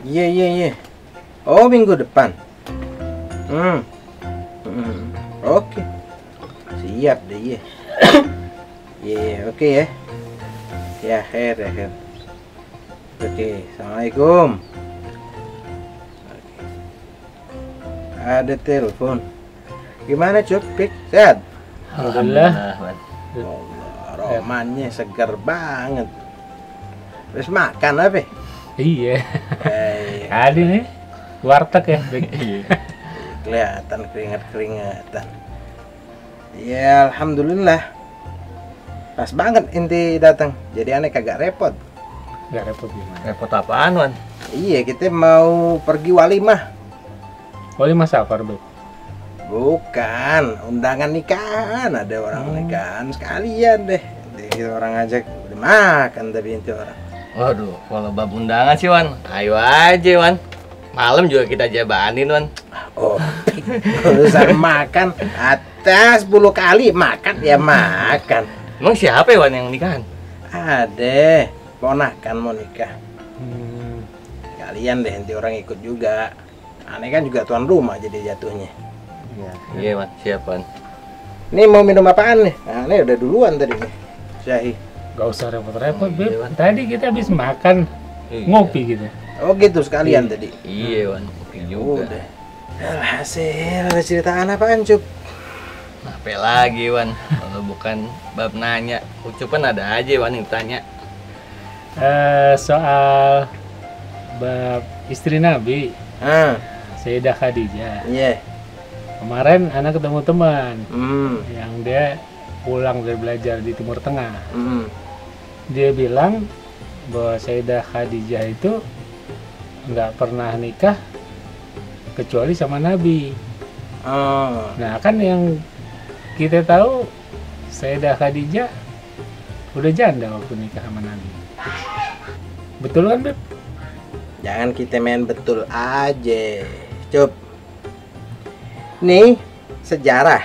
Iya, iya, iya. Oh, minggu depan. Hmm. Oke. Siap deh, iya. Iya, oke ya. Ya, Her, ya, Her. Oke, Assalamualaikum. Oke. Ada telepon. Gimana, Cuk? Pik, sehat? Alhamdulillah. Allah, romannya segar banget. Terus makan apa? Iya. Eh, Tadi nih warteg ya. kelihatan keringat-keringatan. Ya, alhamdulillah. Pas banget inti datang. Jadi aneh kagak repot. Gak repot gimana? Repot apaan, Wan? Iya, kita mau pergi walimah. Walimah safar, Beb. Bukan, undangan nikahan. Ada orang nikahan sekalian deh. Jadi orang ngajak udah makan tapi inti orang. Waduh, kalau bab undangan sih, Wan. Ayo aja, Wan. Malam juga kita jabanin, Wan. Oh, urusan makan atas 10 kali makan ya makan. Emang siapa ya, Wan, yang nikahan? Ada ponakan mau nikah. Hmm. Kalian deh inti orang ikut juga. Aneh kan juga tuan rumah jadi jatuhnya. Iya, Wan. Siap, Wan. Ini mau minum apaan nih? Nah, ini udah duluan tadi nih. Syahih. Gak usah repot-repot, Iya, Beb. Wan. Tadi kita habis makan Iya. ngopi gitu. Oh gitu sekalian tadi. Iya, Wan. Oke juga. Udah. Alhasil ada ceritaan apaan, Cuk? Apa lagi, Wan? Kalau bukan bab nanya, ucupan ada aja, Wan, yang tanya. Soal bab istri Nabi, Ah, Sayyidah Khadijah. iya. Kemarin anak ketemu teman yang dia pulang dari belajar di Timur Tengah. Dia bilang bahwa Sayyidah Khadijah itu nggak pernah nikah kecuali sama Nabi. Oh, Nah kan yang kita tahu Sayyidah Khadijah udah janda waktu nikah sama Nabi. Betul kan, Beb? jangan kita main betul aja, Cuk. Nih sejarah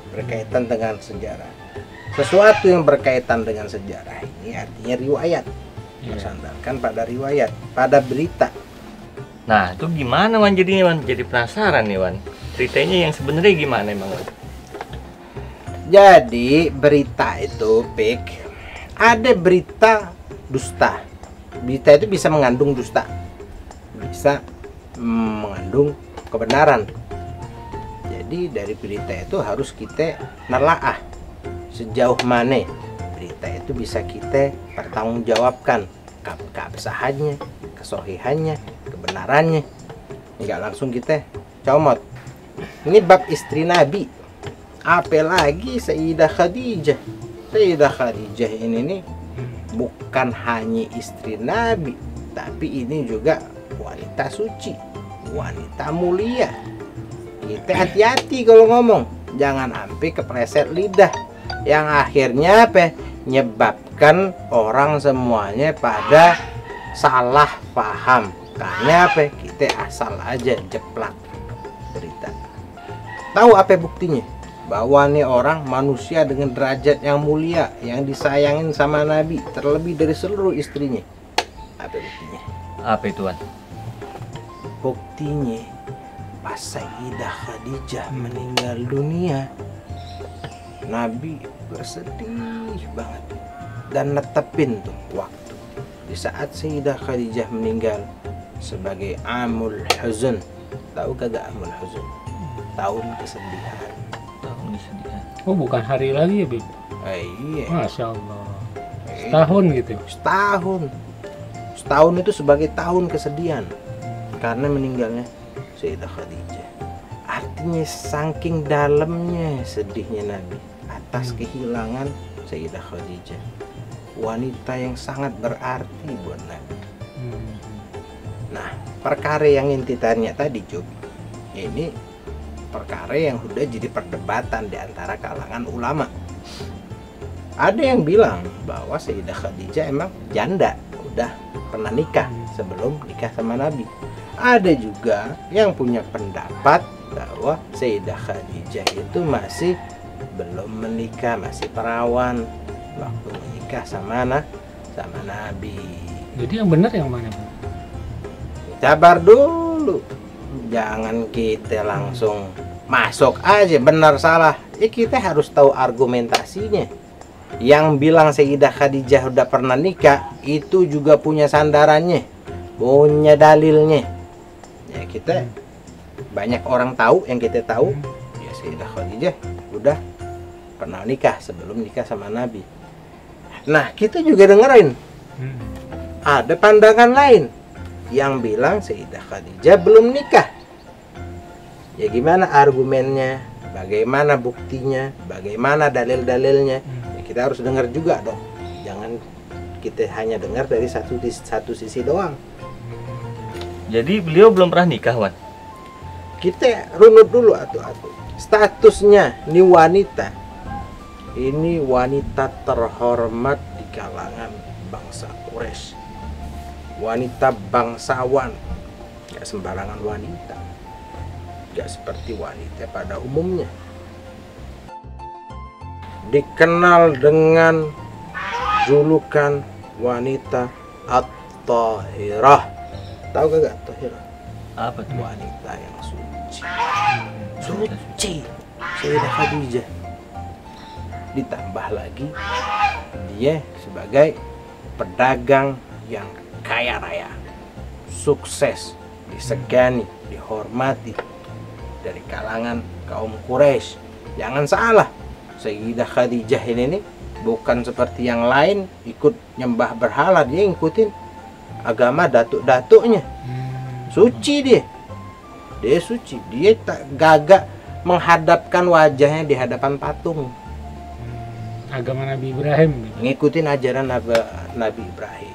berkaitan dengan sejarah. Sesuatu yang berkaitan dengan sejarah ini artinya riwayat. Iya. Bersandarkan pada riwayat, pada berita. Nah, itu gimana, Wan, jadinya, Wan? Jadi penasaran nih, Wan. Ceritanya yang sebenarnya gimana emang, Wan? Jadi berita itu, Pik, ada berita dusta. Berita itu bisa mengandung dusta, bisa mengandung kebenaran. Jadi dari berita itu harus kita nelaah sejauh mana berita itu bisa kita pertanggungjawabkan keabsahannya, kesohihannya, kebenarannya. Enggak langsung kita comot. Ini bab istri Nabi. Apalagi Sayyidah Khadijah. Sayyidah Khadijah ini nih bukan hanya istri Nabi, tapi ini juga wanita suci, wanita mulia. Kita hati-hati kalau ngomong, jangan sampai kepleset lidah yang akhirnya apa? Menyebabkan orang semuanya pada salah paham. Karena apa? Kita asal aja jeplak berita. Tahu apa buktinya? Bahwa nih orang manusia dengan derajat yang mulia, yang disayangin sama Nabi terlebih dari seluruh istrinya. Apa buktinya? Apa itu, Wan? Buktinya pas Sayyidah Khadijah meninggal dunia, Nabi bersedih banget dan netepin tuh waktu di saat Sayyidah Khadijah meninggal sebagai Amul Huzn. Tahu kagak Amul Huzn? Tahun kesedihan. Tahun kesedihan. Oh bukan hari lagi ya, Beb? Iya. Masya Allah. Setahun gitu. Setahun itu sebagai tahun kesedihan karena meninggalnya Sayyidah Khadijah. Artinya saking dalamnya sedihnya Nabi atas kehilangan Sayyidah Khadijah, wanita yang sangat berarti buat Nabi. Nah, perkara yang inti tanya tadi, Cuk, ini perkara yang udah jadi perdebatan di antara kalangan ulama. Ada yang bilang bahwa Sayyidah Khadijah emang janda, udah pernah nikah sebelum nikah sama Nabi. Ada juga yang punya pendapat bahwa Sayyidah Khadijah itu masih belum menikah, masih perawan waktu menikah sama Nabi. Jadi yang benar yang mana, Bu? Sabar dulu. Jangan kita langsung masuk aja benar salah. Ya kita harus tahu argumentasinya. Yang bilang Sayyidah Khadijah udah pernah nikah itu juga punya sandarannya, punya dalilnya. Ya kita banyak orang tahu, yang kita tahu ya Sayyidah Khadijah udah pernah nikah sebelum nikah sama Nabi. Nah kita juga dengerin ada pandangan lain yang bilang Sayyidah Khadijah belum nikah. Ya gimana argumennya, bagaimana buktinya, bagaimana dalil-dalilnya, ya kita harus dengar juga dong. Jangan kita hanya dengar dari satu sisi doang. Jadi beliau belum pernah nikah, Wan? Kita runut dulu atu-atu. Statusnya ini wanita. Ini wanita terhormat di kalangan bangsa Quraisy. Wanita bangsawan. Gak sembarangan wanita. Gak seperti wanita pada umumnya. Dikenal dengan julukan wanita At-Tahirah. Tahu gak At-Tahirah? Apa tuh? Wanita yang suci. Suci. Sayyidah Khadijah. Ditambah lagi dia sebagai pedagang yang kaya raya, sukses, disegani, dihormati dari kalangan kaum Quraisy. Jangan salah, Sayyidah Khadijah ini bukan seperti yang lain ikut nyembah berhala. Dia ngikutin agama datuk-datuknya. Suci dia suci. Dia tak gagak menghadapkan wajahnya di hadapan patung. Agama Nabi Ibrahim. Ngikutin ajaran Nabi Ibrahim.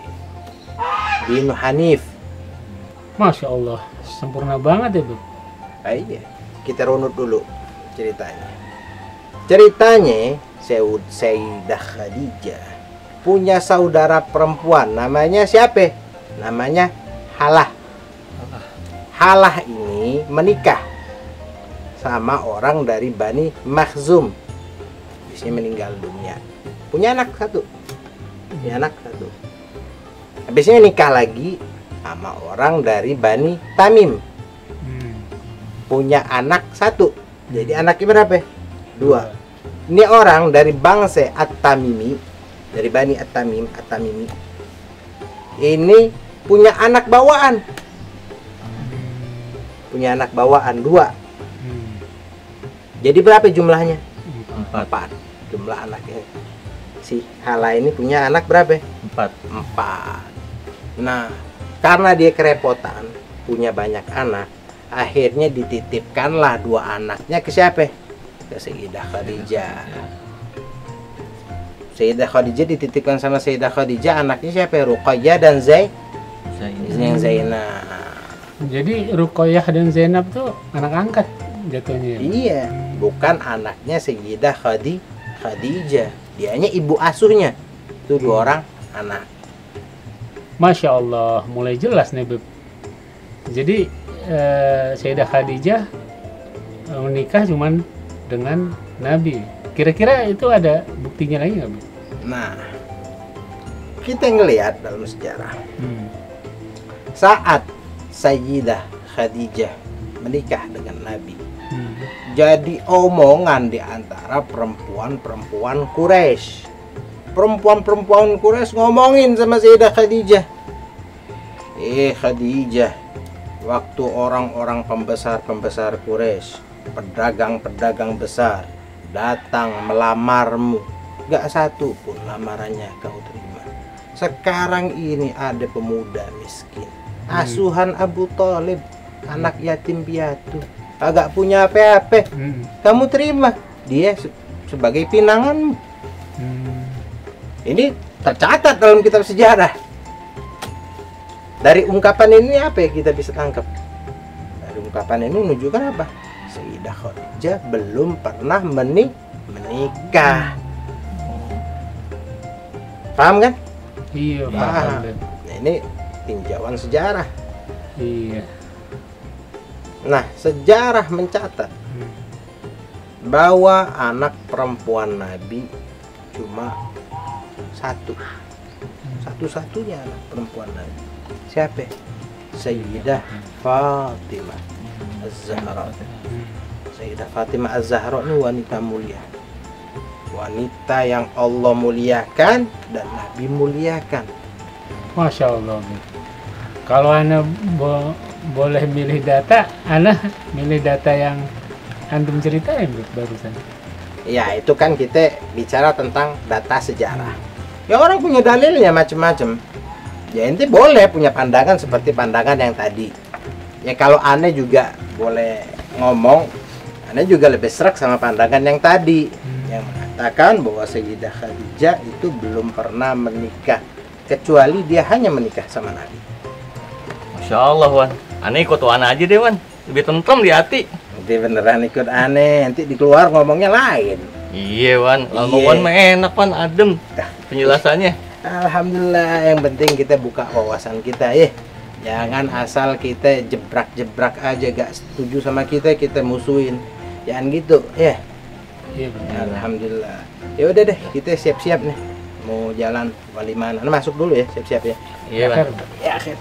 Dinu Hanif. Masya Allah, sempurna banget ya, Bu. Iya, kita runut dulu ceritanya. Ceritanya Sayyidah Khadijah punya saudara perempuan, namanya siapa? Namanya Halah. Halah ini menikah sama orang dari Bani Makhzum. Biasanya meninggal dunia. Punya anak satu. Habisnya nikah lagi sama orang dari Bani Tamim. Punya anak satu. Jadi anaknya berapa? 2. Ini orang dari bangsa At-Tamimi, dari Bani At-Tamimi. Ini punya anak bawaan. Punya anak bawaan 2. Jadi berapa jumlahnya? 4. Jumlah anaknya. Si Hala ini punya anak berapa? 4. Nah, karena dia kerepotan, punya banyak anak, akhirnya dititipkanlah 2 anaknya ke siapa? Ke Sayyidah Khadijah. Sayyidah Khadijah dititipkan sama Sayyidah Khadijah, anaknya siapa? Ruqayyah dan Zainab. Jadi Ruqayyah dan Zainab tuh anak angkat jatuhnya. Iya, bukan anaknya Sayyidah Khadijah. Dianya ibu asuhnya. Itu 2 orang anak. Masya Allah, mulai jelas nih, Beb. Jadi Sayyidah Khadijah menikah cuman dengan Nabi. Kira-kira itu ada buktinya lagi nggak, Beb? Nah, kita ngelihat dalam sejarah. Saat Sayyidah Khadijah menikah dengan Nabi, jadi omongan di antara perempuan-perempuan Quraisy. Perempuan-perempuan Quraisy ngomongin sama Sayyidah Khadijah. Khadijah, waktu orang-orang pembesar-pembesar Quraisy, pedagang-pedagang besar datang melamarmu, gak satu pun lamarannya kau terima. Sekarang ini ada pemuda miskin, asuhan Abu Thalib, anak yatim piatu, agak punya apa-apa, kamu terima dia sebagai pinanganmu. Ini tercatat dalam kitab sejarah. Dari ungkapan ini apa yang kita bisa tangkap? Dari ungkapan ini menunjukkan apa? Sayyidah Khadijah belum pernah menikah. Paham kan? Iya, paham. Nah, ini tinjauan sejarah. Iya. Nah, sejarah mencatat bahwa anak perempuan Nabi cuma satu. Satu-satunya anak perempuan Nabi. Siapa? Sayyidah Fatimah Az-Zahra. Sayyidah Fatimah Az-Zahra ini wanita mulia, wanita yang Allah muliakan dan Nabi muliakan. Masya Allah. Kalau Ana boleh milih data, Ana milih data yang antum ceritain barusan. Ya itu kan kita bicara tentang data sejarah. Ya orang punya dalilnya macam-macam. Ya ente boleh punya pandangan seperti pandangan yang tadi. Ya kalau aneh juga boleh ngomong, aneh juga lebih serak sama pandangan yang tadi, yang mengatakan bahwa Sayyidah Khadijah itu belum pernah menikah kecuali dia hanya menikah sama Nabi. Masya Allah Wan, aneh ikut Wan aja deh Wan, lebih tentrem di hati. Nanti beneran ikut aneh, nanti di keluar ngomongnya lain. Iya Wan, lama Iya. Wan mah enak Wan, adem penjelasannya. Alhamdulillah, yang penting kita buka wawasan kita ya. Jangan asal kita jebrak-jebrak aja, gak setuju sama kita musuhin. Jangan gitu ya. Iya benar. Alhamdulillah. Ya udah deh, kita siap-siap nih. Mau jalan walimah. Masuk dulu ya, siap-siap ya. Iya Wan. Ya, akhir.